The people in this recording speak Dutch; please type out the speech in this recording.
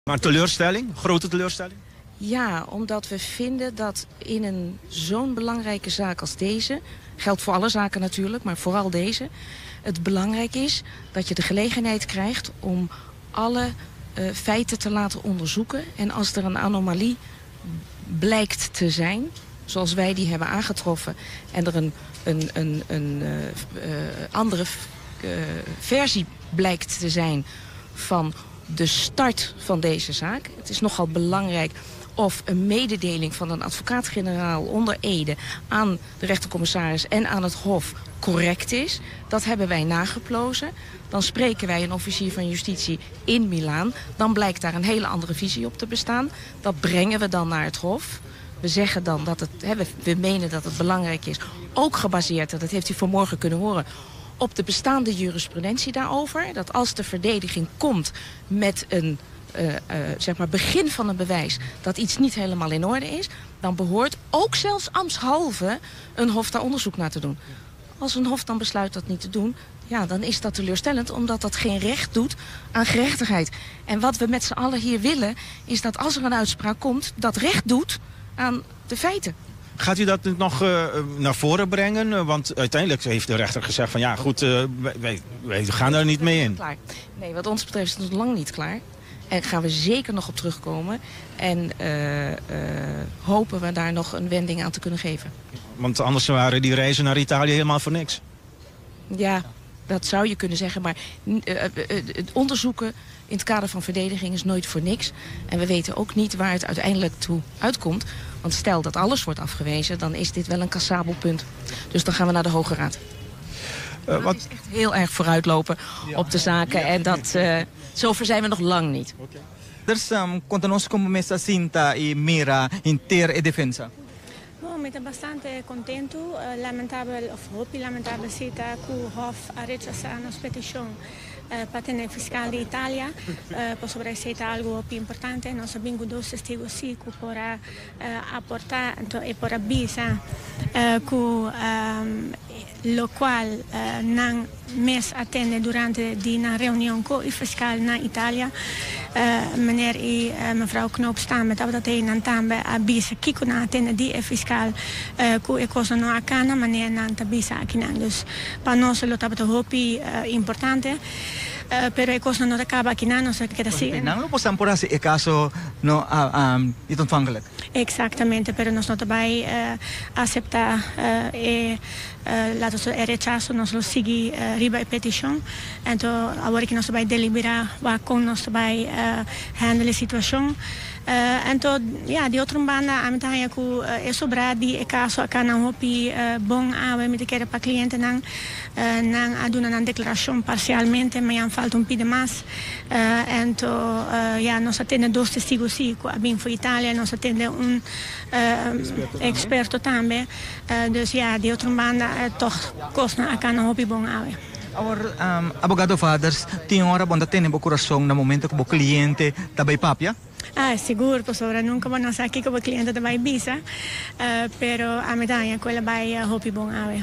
Maar teleurstelling? Grote teleurstelling? Ja, omdat we vinden dat in zo'n belangrijke zaak als deze, geldt voor alle zaken natuurlijk, maar vooral deze, het belangrijk is dat je de gelegenheid krijgt om alle feiten te laten onderzoeken. En als er een anomalie blijkt te zijn, zoals wij die hebben aangetroffen, en er een andere versie blijkt te zijn van de start van deze zaak. Het is nogal belangrijk of een mededeling van een advocaat-generaal onder ede aan de rechtercommissaris en aan het Hof correct is. Dat hebben wij nageplozen. Dan spreken wij een officier van justitie in Milaan. Dan blijkt daar een hele andere visie op te bestaan. Dat brengen we dan naar het Hof. We zeggen dan dat we menen dat het belangrijk is. Ook gebaseerd, en dat heeft u vanmorgen kunnen horen, op de bestaande jurisprudentie daarover. Dat als de verdediging komt met een begin van een bewijs dat iets niet helemaal in orde is, dan behoort ook zelfs ambtshalve een hof daar onderzoek naar te doen. Als een hof dan besluit dat niet te doen, ja, dan is dat teleurstellend, omdat dat geen recht doet aan gerechtigheid. En wat we met z'n allen hier willen, is dat als er een uitspraak komt, dat recht doet aan de feiten. Gaat u dat nog naar voren brengen? Want uiteindelijk heeft de rechter gezegd van ja goed, wij gaan daar niet mee in. Klaar. Nee, wat ons betreft is het nog lang niet klaar. En gaan we zeker nog op terugkomen. En hopen we daar nog een wending aan te kunnen geven. Want anders waren die reizen naar Italië helemaal voor niks. Ja, dat zou je kunnen zeggen. Maar het onderzoeken in het kader van verdediging is nooit voor niks. En we weten ook niet waar het uiteindelijk toe uitkomt. Want stel dat alles wordt afgewezen, dan is dit wel een cassabel punt. Dus dan gaan we naar de Hoge Raad. Dat is echt heel erg vooruitlopen op de zaken. En dat, zover zijn we nog lang niet. Dus conta-nos como messa Sinta e Mira inter e defensa. Mi è abbastanza contento, lamentabile, hopi lamentabile sita cu hof a rechazar nos petition patente fiscal de Italia, por sobre ser algo importante, nos abbiamo dos testigos sí que para aportar e por avisar cu lo qual non mes attende durante di una reunione con il fiscal in Italia. Meneer en mevrouw Knoop staan met dat een aan tambe abisa kiko na attende di fiscal ku e cosa no akana meneer na tabisa akinan. Dus para nós lo tabato hopi importante. Pero e cosa no acaba akinan, no se queda así. No possiamo por así e caso no niet ontvankelijk. Exactamente, pero nos no tabay acepta laten we rechazo, nos lo sigue riba e petition. En to agora que nos vai deliberar, va con nos vai handle situação. En to ja, die otro banda a metade ku e sobra di e caso a kana hopi bon ave met kere pa cliente nan aduna nan declaração parcialmente, me han falta un pide más. En to ja, nos attende dos testigos sí, abin for Italia, nos attende un experto tambe. Dus ja, die otro banda toch kosna a kana hopi bon ave. Our abogado fathers, tinha hora bom da tene bo coração na momento que bo cliente tabay papia. Ah, seguro, pues ahora nunca van a saber que como cliente te va a Ibiza, pero a medalla, quella vai a hopi bon ave.